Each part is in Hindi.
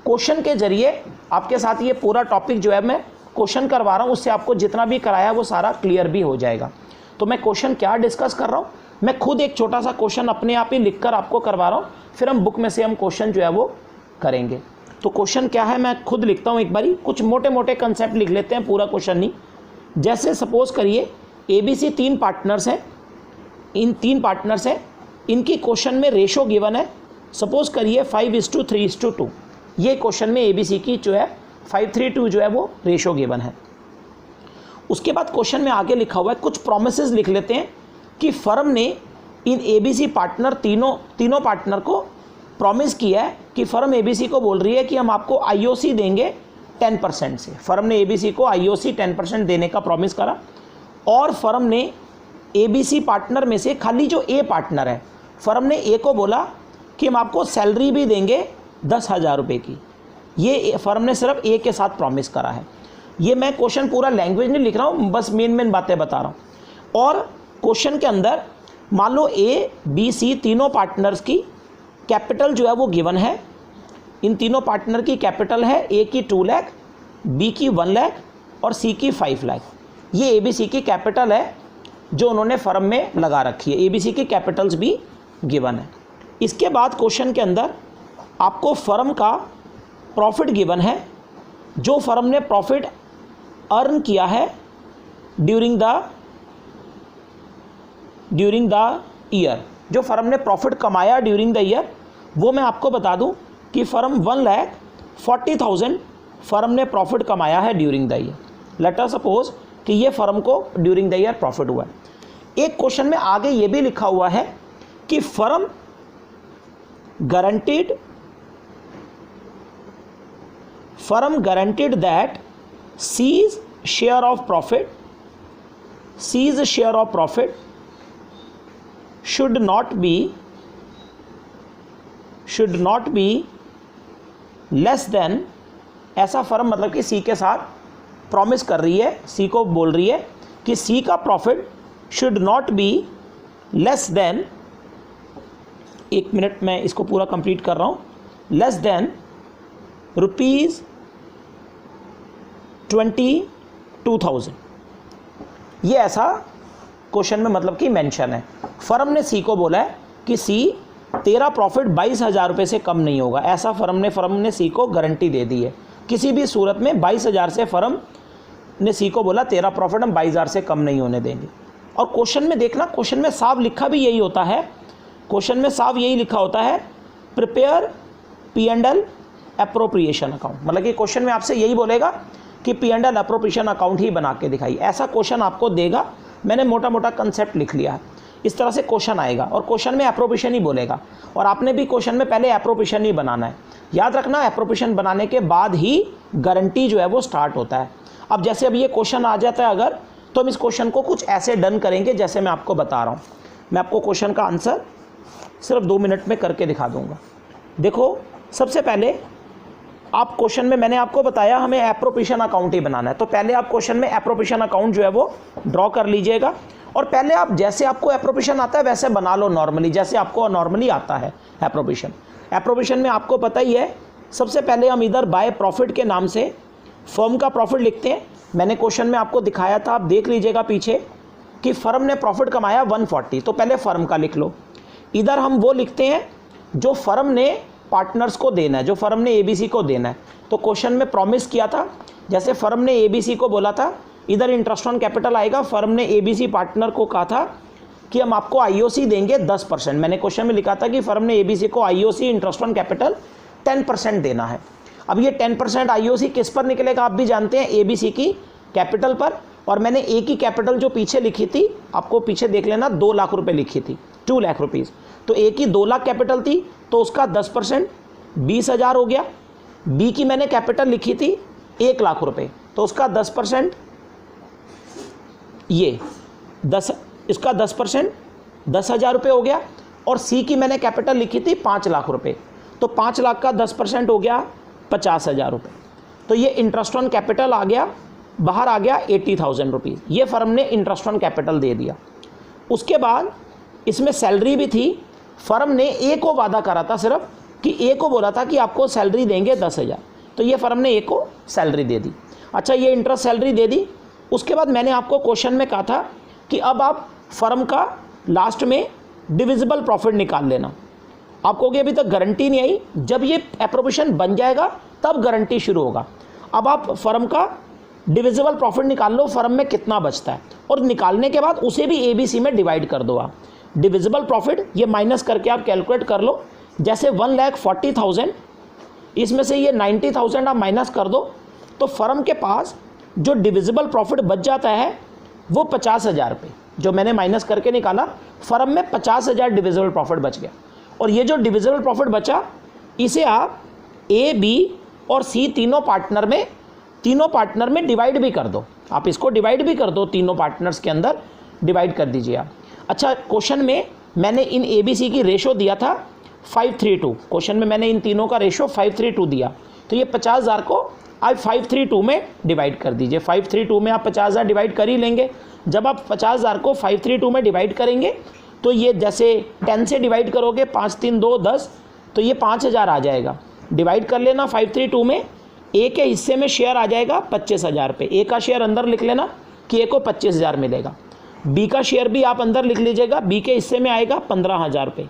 क्वेश्चन के जरिए आपके साथ ये पूरा टॉपिक जो है मैं क्वेश्चन करवा रहा हूँ, उससे आपको जितना भी कराया वो सारा क्लियर भी हो जाएगा। तो मैं क्वेश्चन क्या डिस्कस कर रहा हूँ, मैं खुद एक छोटा सा क्वेश्चन अपने आप ही लिखकर आपको करवा रहा हूँ, फिर हम बुक में से हम क्वेश्चन जो है वो करेंगे। तो क्वेश्चन क्या है मैं खुद लिखता हूँ, एक बारी कुछ मोटे मोटे कंसेप्ट लिख लेते हैं, पूरा क्वेश्चन नहीं। जैसे सपोज करिए ABC 3 पार्टनर्स हैं, इन 3 पार्टनर्स हैं, इनकी क्वेश्चन में रेशो गिवन है, सपोज करिए 5:3:2। ये क्वेश्चन में ABC की जो है 5:3:2 जो है वो रेशो गिवन है। उसके बाद क्वेश्चन में आगे लिखा हुआ है, कुछ प्रोमिसेस लिख लेते हैं कि फर्म ने इन ABC पार्टनर तीनों पार्टनर को प्रॉमिस किया है कि फर्म ABC को बोल रही है कि हम आपको IOC देंगे 10% से। फर्म ने ABC को IOC 10% देने का प्रॉमिस करा, और फर्म ने ABC पार्टनर में से खाली जो A पार्टनर है, फर्म ने A को बोला कि हम आपको सैलरी भी देंगे 10,000 रुपये की। ये फर्म ने सिर्फ A के साथ प्रॉमिस करा है। ये मैं क्वेश्चन पूरा लैंग्वेज नहीं लिख रहा हूँ, बस मेन बातें बता रहा हूँ। और क्वेश्चन के अंदर मान लो A B C तीनों पार्टनर्स की कैपिटल जो है वो गिवन है। इन तीनों पार्टनर की कैपिटल है, A की 2 लाख, B की 1 लाख और C की 5 लाख। ये ABC की कैपिटल है जो उन्होंने फर्म में लगा रखी है। ABC की कैपिटल्स भी गिवन है। इसके बाद क्वेश्चन के अंदर आपको फर्म का प्रॉफिट गिवन है, जो फर्म ने प्रॉफिट अर्न किया है ड्यूरिंग द ईयर। जो फर्म ने प्रॉफिट कमाया ड्यूरिंग द ईयर, वो मैं आपको बता दूं कि फर्म 1,40,000 फर्म ने प्रॉफिट कमाया है during the year. Let us suppose कि ये फर्म को ड्यूरिंग द ईयर प्रॉफिट हुआ है। एक क्वेश्चन में आगे ये भी लिखा हुआ है कि firm guaranteed that C's share of profit should not be less than, ऐसा फर्म मतलब कि C के साथ प्रॉमिस कर रही है, C को बोल रही है कि C का profit should not be less than, एक मिनट मैं इसको पूरा कंप्लीट कर रहा हूँ, लेस देन ₹22,000। ये ऐसा क्वेश्चन में मतलब कि मेंशन है। फर्म ने C को बोला है कि C तेरा प्रॉफिट 22,000 रुपये से कम नहीं होगा। ऐसा फर्म ने C को गारंटी दे दी है। किसी भी सूरत में 22,000 से फर्म ने C को बोला तेरा प्रॉफिट हम 22,000 से कम नहीं होने देंगे। और क्वेश्चन में देखना, क्वेश्चन में साफ लिखा भी यही होता है, क्वेश्चन में साफ यही लिखा होता है, प्रिपेयर P&L एप्रोप्रिएशन अकाउंट। मतलब कि क्वेश्चन में आपसे यही बोलेगा कि P&L एप्रोप्रिएशन अकाउंट ही बना के दिखाई। ऐसा क्वेश्चन आपको देगा। मैंने मोटा मोटा कंसेप्ट लिख लिया है, इस तरह से क्वेश्चन आएगा और क्वेश्चन में एप्रोप्रिएशन ही बोलेगा। और आपने भी क्वेश्चन में पहले एप्रोप्रिएशन ही बनाना है। याद रखना, एप्रोप्रिएशन बनाने के बाद ही गारंटी जो है वो स्टार्ट होता है। अब जैसे अब ये क्वेश्चन आ जाता है अगर, तो हम इस क्वेश्चन को कुछ ऐसे डन करेंगे जैसे मैं आपको बता रहा हूँ। मैं आपको क्वेश्चन का आंसर सिर्फ 2 मिनट में करके दिखा दूंगा। देखो, सबसे पहले आप क्वेश्चन में मैंने आपको बताया हमें एप्रोप्रिएशन अकाउंट ही बनाना है। तो पहले आप क्वेश्चन में एप्रोप्रिएशन अकाउंट जो है वो ड्रॉ कर लीजिएगा, और पहले आप जैसे आपको एप्रोप्रिएशन आता है वैसे बना लो नॉर्मली, जैसे आपको नॉर्मली आता है एप्रोप्रिएशन में आपको पता ही है। सबसे पहले हम इधर बाय प्रॉफिट के नाम से फर्म का प्रॉफिट लिखते हैं। मैंने क्वेश्चन में आपको दिखाया था, आप देख लीजिएगा पीछे कि फर्म ने प्रॉफिट कमाया 140, तो पहले फर्म का लिख लो। इधर हम वो लिखते हैं जो फर्म ने पार्टनर्स को देना है, जो फर्म ने ABC को देना है। तो क्वेश्चन में प्रॉमिस किया था, जैसे फर्म ने ABC को बोला था, इधर इंटरेस्ट ऑन कैपिटल आएगा। फर्म ने ABC पार्टनर को कहा था कि हम आपको IOC देंगे 10%। मैंने क्वेश्चन में लिखा था कि फर्म ने ABC को IOC इंटरेस्ट ऑन कैपिटल 10% देना है। अब ये 10% IOC किस पर निकलेगा आप भी जानते हैं, ABC की कैपिटल पर। और मैंने A की कैपिटल जो पीछे लिखी थी, आपको पीछे देख लेना, 2 लाख रुपए लिखी थी, 2 लाख रुपीज़। तो A की 2 लाख कैपिटल थी, तो उसका 10% 20,000 हो गया। B की मैंने कैपिटल लिखी थी 1 लाख रुपए, तो उसका 10% ये 10, इसका 10% 10,000 रुपये हो गया। और C की मैंने कैपिटल लिखी थी 5 लाख रुपए, तो 5 लाख का 10% हो गया 50,000 रुपये। तो ये इंटरेस्ट ऑन कैपिटल आ गया, बाहर आ गया 80,000 रुपीज़। ये फर्म ने इंटरेस्ट ऑन कैपिटल दे दिया। उसके बाद इसमें सैलरी भी थी। फर्म ने A को वादा करा था सिर्फ कि ए को बोला था कि आपको सैलरी देंगे 10,000, तो ये फर्म ने ए को सैलरी दे दी। अच्छा, ये इंटरेस्ट सैलरी दे दी। उसके बाद मैंने आपको क्वेश्चन में कहा था कि अब आप फर्म का लास्ट में डिविजिबल प्रॉफिट निकाल लेना। आप कहोगे अभी तक गारंटी नहीं आई, जब ये एप्रोप्रिएशन बन जाएगा तब गारंटी शुरू होगा। अब आप फर्म का डिविजिबल प्रॉफिट निकाल लो, फर्म में कितना बचता है, और निकालने के बाद उसे भी ABC में डिवाइड कर दो। आप डिविजिबल प्रॉफिट ये माइनस करके आप कैलकुलेट कर लो। जैसे 1,40,000, इसमें से ये 90,000 आप माइनस कर दो, तो फर्म के पास जो डिविजिबल प्रॉफिट बच जाता है वो 50,000 रुपये। जो मैंने माइनस करके निकाला, फर्म में 50,000 डिविजिबल प्रॉफिट बच गया। और ये जो डिविजिबल प्रॉफिट बचा, इसे आप A, B और C तीनों पार्टनर में डिवाइड भी कर दो। आप इसको डिवाइड भी कर दो, तीनों पार्टनर्स के अंदर डिवाइड कर दीजिए आप। अच्छा, क्वेश्चन में मैंने इन ABC की रेशो दिया था 532। क्वेश्चन में मैंने इन तीनों का रेशो 532 दिया, तो ये 50,000 को आप 532 में डिवाइड कर दीजिए। 532 में आप 50,000 डिवाइड कर ही लेंगे। जब आप 50,000 को 532 में डिवाइड करेंगे तो ये जैसे 10 से डिवाइड करोगे, 5 3 2 10, तो ये 5,000 आ जाएगा। डिवाइड कर लेना 532 में। ए के हिस्से में शेयर आ जाएगा 25,000 रुपये। ए का शेयर अंदर लिख लेना कि ए को 25,000 मिलेगा। बी का शेयर भी आप अंदर लिख लीजिएगा, बी के हिस्से में आएगा 15,000 रुपये,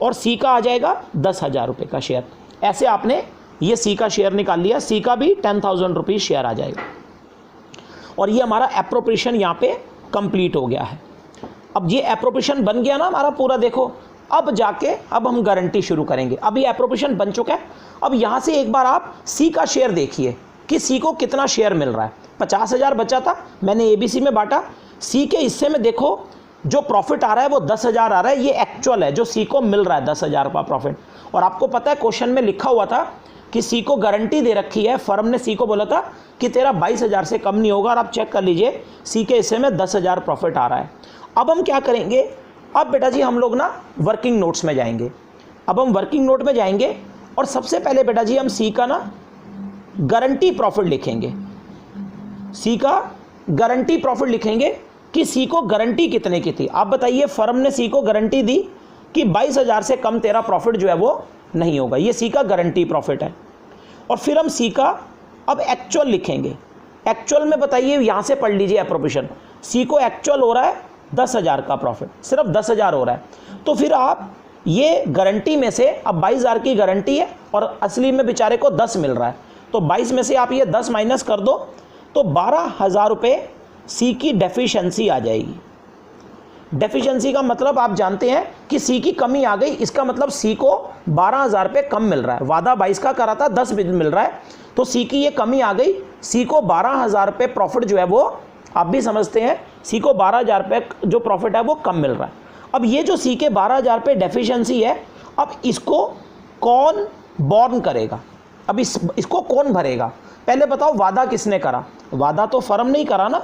और सी का आ जाएगा 10,000 रुपये का शेयर। ऐसे आपने ये सी का शेयर निकाल लिया। सी का भी 10,000 रुपीज़ शेयर आ जाएगा, और ये हमारा एप्रोप्रिएशन यहाँ पे कंप्लीट हो गया है। अब ये एप्रोप्रिएशन बन गया ना हमारा पूरा, देखो अब जाके अब हम गारंटी शुरू करेंगे। अब ये एप्रोप्रिएशन बन चुका है। अब यहाँ से एक बार आप सी का शेयर देखिए कि सी को कितना शेयर मिल रहा है। 50,000 बचा था, मैंने ABC में बांटा। सी के हिस्से में देखो जो प्रॉफिट आ रहा है वो 10,000 आ रहा है। ये एक्चुअल है जो सी को मिल रहा है, 10,000 का प्रॉफिट। और आपको पता है क्वेश्चन में लिखा हुआ था कि सी को गारंटी दे रखी है। फर्म ने सी को बोला था कि तेरा 22,000 से कम नहीं होगा, और आप चेक कर लीजिए सी के हिस्से में 10,000 प्रॉफिट आ रहा है। अब हम क्या करेंगे, अब बेटा जी हम लोग ना वर्किंग नोट्स में जाएंगे। अब हम वर्किंग नोट में जाएंगे, और सबसे पहले बेटा जी हम सी का ना गारंटी प्रॉफिट लिखेंगे। सी का गारंटी प्रॉफिट लिखेंगे कि सी को गारंटी कितने की थी। आप बताइए, फर्म ने सी को गारंटी दी कि 22,000 से कम तेरा प्रॉफिट जो है वो नहीं होगा। ये सी का गारंटी प्रॉफिट है। और फिर हम सी का अब एक्चुअल लिखेंगे। एक्चुअल में बताइए, यहाँ से पढ़ लीजिए एप्रोप्रिएशन। सी को एक्चुअल हो रहा है 10,000 का प्रॉफिट, सिर्फ 10,000 हो रहा है। तो फिर आप ये गारंटी में से, अब 22,000 की गारंटी है और असली में बेचारे को 10 मिल रहा है, तो 22 में से आप ये 10 माइनस कर दो, तो 12,000 रुपये सी की डेफिशिएंसी आ जाएगी। डेफिशिएंसी का मतलब आप जानते हैं कि सी की कमी आ गई। इसका मतलब सी को 12,000 रुपये कम मिल रहा है। वादा 22 का करा था, 10 मिल रहा है, तो सी की ये कमी आ गई। सी को 12,000 रुपये प्रॉफिट जो है वो आप भी समझते हैं, सी को 12,000 रुपये जो प्रॉफिट है वो कम मिल रहा है। अब ये जो सी के 12,000 रुपये डेफिशिएंसी है, अब इसको कौन बॉर्न करेगा, अब इसको कौन भरेगा? पहले बताओ, वादा किसने करा? वादा तो फर्म ने ही करा ना,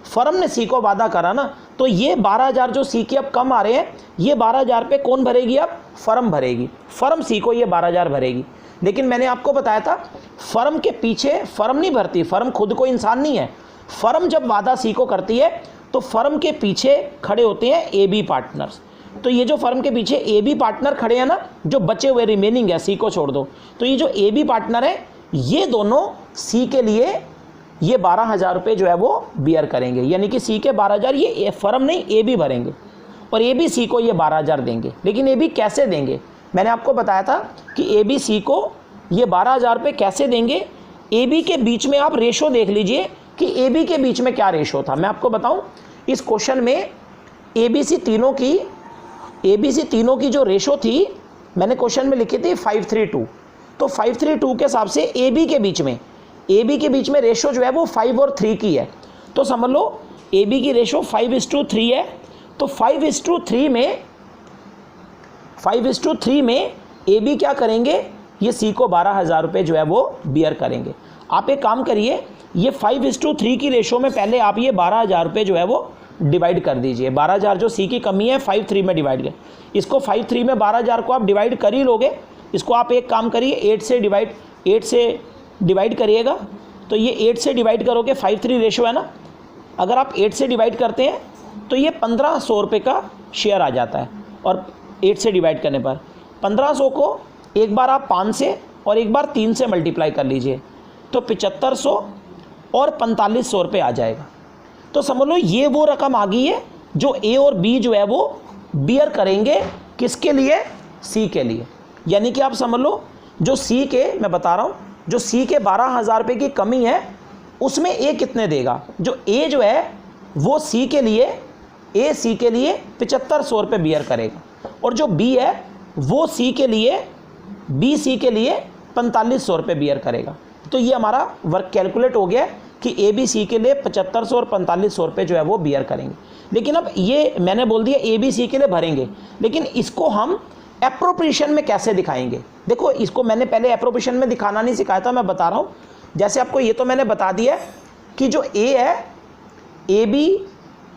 फर्म ने सी को वादा करा ना। तो ये 12,000 जो सी के अब कम आ रहे हैं, ये 12,000 रुपये कौन भरेगी? अब फर्म भरेगी। फर्म सी को ये 12,000 भरेगी। लेकिन मैंने आपको बताया था, फर्म के पीछे फर्म नहीं भरती, फर्म खुद को इंसान नहीं है। फर्म जब वादा सी को करती है तो फर्म के पीछे खड़े होते हैं AB पार्टनर्स। तो ये जो फर्म के पीछे AB पार्टनर खड़े हैं ना, जो बचे हुए रिमेनिंग है, सी को छोड़ दो, तो ये जो AB पार्टनर है, ये दोनों सी के लिए ये 12,000 रुपये जो है वो बियर करेंगे। यानी कि सी के 12,000 ये फर्म नहीं, AB भरेंगे, और AB सी को ये 12,000 देंगे। लेकिन AB कैसे देंगे? मैंने आपको बताया था कि AB सी को ये 12,000 रुपये कैसे देंगे। AB के बीच में आप रेशो देख लीजिए कि AB के बीच में क्या रेशो था। मैं आपको बताऊं, इस क्वेश्चन में ABC तीनों की जो रेशो थी, मैंने क्वेश्चन में लिखी थी 532। तो 532 के हिसाब से AB के बीच में रेशो जो है वो 5 और 3 की है। तो समझ लो AB की रेशो 5:3 है। तो 5:3 में AB क्या करेंगे? ये सी को 12,000 रुपये जो है वो बियर करेंगे। आप एक काम करिए, ये 5:3 की रेशो में पहले आप ये 12,000 रुपये जो है वो डिवाइड कर दीजिए। 12,000 जो सी की कमी है 5:3 में डिवाइड कर, इसको 5:3 में 12,000 को आप डिवाइड कर ही लोगे। इसको आप एक काम करिए, 8 से डिवाइड करिएगा। तो ये 8 से डिवाइड करोगे, 5:3 रेशो है ना, अगर आप 8 से डिवाइड करते हैं तो ये 1,500 रुपये का शेयर आ जाता है। और 8 से डिवाइड करने पर 1,500 को एक बार आप 5 से और एक बार 3 से मल्टीप्लाई कर लीजिए तो 7500 और 4500 रुपये आ जाएगा। तो समझ लो ये वो रकम आ गई है जो ए और बी जो है वो बियर करेंगे, किसके लिए? सी के लिए। यानी कि आप समझ लो जो सी के, मैं बता रहा हूँ, जो सी के 12,000 रुपये की कमी है उसमें ए कितने देगा? जो ए जो है वो सी के लिए, ए सी के लिए 7500 रुपये बियर करेगा, और जो बी है वो सी के लिए, बी सी के लिए 4500 रुपये बियर करेगा। तो ये हमारा वर्क कैलकुलेट हो गया कि ए बी सी के लिए 7500 और 4500 रुपये जो है वो बियर करेंगे। लेकिन अब ये मैंने बोल दिया ए बी सी के लिए भरेंगे, लेकिन इसको हम एप्रोप्रिएशन में कैसे दिखाएंगे? देखो इसको मैंने पहले एप्रोप्रिएशन में दिखाना नहीं सिखाया था, मैं बता रहा हूँ। जैसे आपको ये तो मैंने बता दिया कि जो ए है, ए बी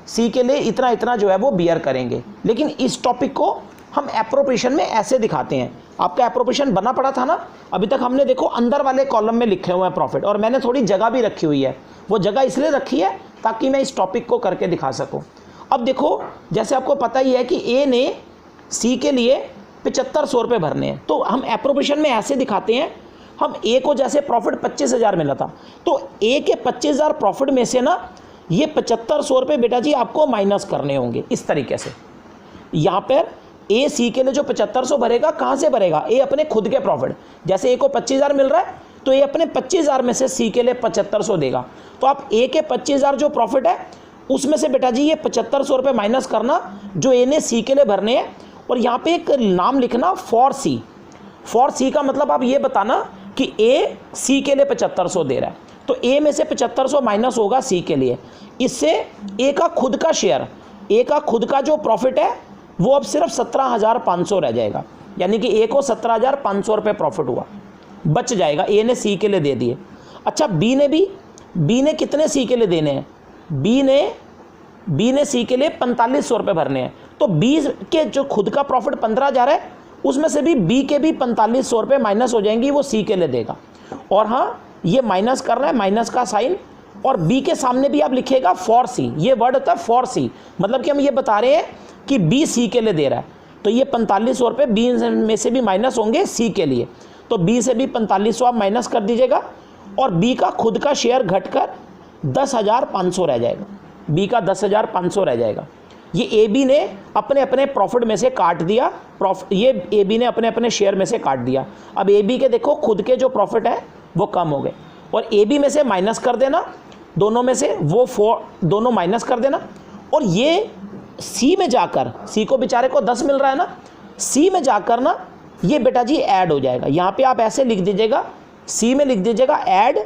सी के लिए इतना इतना जो है वो बियर करेंगे, लेकिन इस टॉपिक को हम एप्रोप्रिएशन में ऐसे दिखाते हैं। आपका एप्रोप्रिएशन बना पड़ा था ना, अभी तक हमने देखो अंदर वाले कॉलम में लिखे हुए हैं प्रॉफिट, और मैंने थोड़ी जगह भी रखी हुई है। वो जगह इसलिए रखी है ताकि मैं इस टॉपिक को करके दिखा सकूं। अब देखो जैसे आपको पता ही है कि ए ने सी के लिए 7500 रुपये भरने हैं, तो हम एप्रोप्रिएशन में ऐसे दिखाते हैं। हम ए को जैसे प्रॉफिट 25,000 मिला था, तो ए के 25,000 प्रॉफिट में से ना ये 7500 रुपये बेटा जी आपको माइनस करने होंगे। इस तरीके से यहाँ पर ए सी के लिए जो 7500 भरेगा, कहाँ से भरेगा? ए अपने खुद के प्रॉफिट, जैसे ए को 25,000 मिल रहा है तो ए अपने 25,000 में से सी के लिए 7500 देगा। तो आप ए के 25,000 जो प्रॉफिट है उसमें से बेटा जी ये 7500 रुपये माइनस करना जो ए ने सी के लिए भरने हैं, और यहाँ पे एक नाम लिखना फॉर सी। फॉर सी का मतलब आप ये बताना कि ए सी के लिए 7500 दे रहा है, तो ए में से 7500 माइनस होगा सी के लिए। इससे ए का खुद का शेयर, ए का खुद का जो प्रॉफिट है वो अब सिर्फ 17,500 रह जाएगा। यानी कि ए को 17,500 रुपये प्रॉफिट हुआ, बच जाएगा, ए ने सी के लिए दे दिए। अच्छा बी ने कितने सी के लिए देने हैं? बी ने सी के लिए 4500 रुपये भरने हैं। तो बी के जो खुद का प्रॉफिट 15,000 है उसमें से भी बी के भी 4500 रुपये माइनस हो जाएंगी, वो सी के लिए देगा। और हाँ ये माइनस कर रहा है, माइनस का साइन, और बी के सामने भी आप लिखिएगा फॉर सी। ये वर्ड होता है फॉर सी, मतलब कि हम ये बता रहे हैं कि बी सी के लिए दे रहा है, तो ये 4500 रुपये बी में से भी माइनस होंगे सी के लिए। तो बी से भी 4500 आप माइनस कर दीजिएगा, और बी का खुद का शेयर घटकर 10,500 रह जाएगा। बी का 10,500 रह जाएगा। ये ए बी ने अपने अपने प्रॉफिट में से काट दिया, ये ए बी ने अपने अपने शेयर में से काट दिया। अब ए बी के देखो खुद के जो प्रॉफिट है वो कम हो गए, और ए बी में से माइनस कर देना, दोनों में से वो दोनों माइनस कर देना, और ये सी में जाकर, सी को बेचारे को 10 मिल रहा है ना, सी में जाकर ना ये बेटा जी ऐड हो जाएगा। यहाँ पे आप ऐसे लिख दीजिएगा, सी में लिख दीजिएगा ऐड,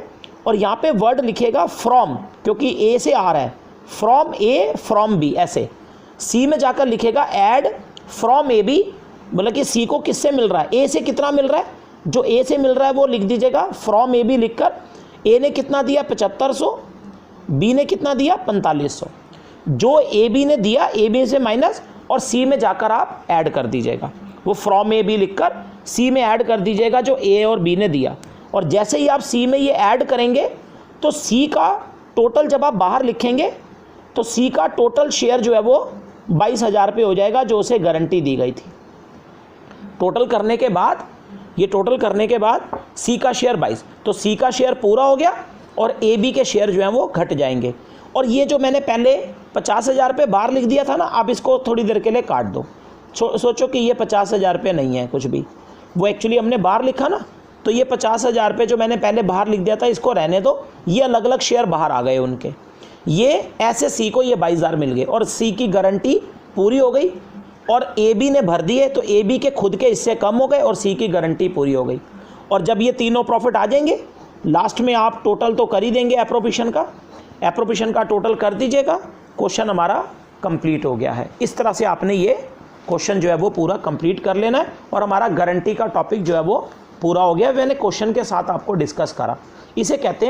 और यहाँ पे वर्ड लिखिएगा फ्रॉम, क्योंकि ए से आ रहा है, फ्रॉम ए फ्रॉम बी, ऐसे सी में जाकर लिखेगा ऐड फ्रॉम ए बी, मतलब कि सी को किससे मिल रहा है? ए से कितना मिल रहा है? जो ए से मिल रहा है वो लिख दीजिएगा फ्रॉम ए बी लिखकर। ए ने कितना दिया? 7500, बी ने कितना दिया? 4500। जो ए बी ने दिया ए बी से माइनस, और सी में जाकर आप ऐड कर दीजिएगा, वो फ्रॉम ए बी लिखकर सी में ऐड कर दीजिएगा जो ए और बी ने दिया। और जैसे ही आप सी में ये ऐड करेंगे तो सी का टोटल जब आप बाहर लिखेंगे तो सी का टोटल शेयर जो है वो 22,000 रुपये हो जाएगा, जो उसे गारंटी दी गई थी। टोटल करने के बाद, ये टोटल करने के बाद सी का शेयर 22, तो सी का शेयर पूरा हो गया, और ए बी के शेयर जो हैं वो घट जाएंगे। और ये जो मैंने पहले 50,000 रुपये बाहर लिख दिया था ना, आप इसको थोड़ी देर के लिए काट दो। सोचो कि ये 50,000 रुपये नहीं है कुछ भी, वो एक्चुअली हमने बाहर लिखा ना, तो ये 50,000 रुपये जो मैंने पहले बाहर लिख दिया था इसको रहने दो, ये अलग अलग शेयर बाहर आ गए उनके। ये ऐसे सी को ये 22,000 मिल गए, और सी की गारंटी पूरी हो गई, और ए बी ने भर दिए तो ए बी के खुद के हिस्से कम हो गए, और सी की गारंटी पूरी हो गई। और जब ये तीनों प्रॉफिट आ जाएंगे लास्ट में आप टोटल तो कर ही देंगे एप्रोप्रिएशन का टोटल कर दीजिएगा, क्वेश्चन हमारा कंप्लीट हो गया है। इस तरह से आपने ये क्वेश्चन जो है वो पूरा कंप्लीट कर लेना है, और हमारा गारंटी का टॉपिक जो है वो पूरा हो गया। मैंने क्वेश्चन के साथ आपको डिस्कस करा, इसे कहते हैं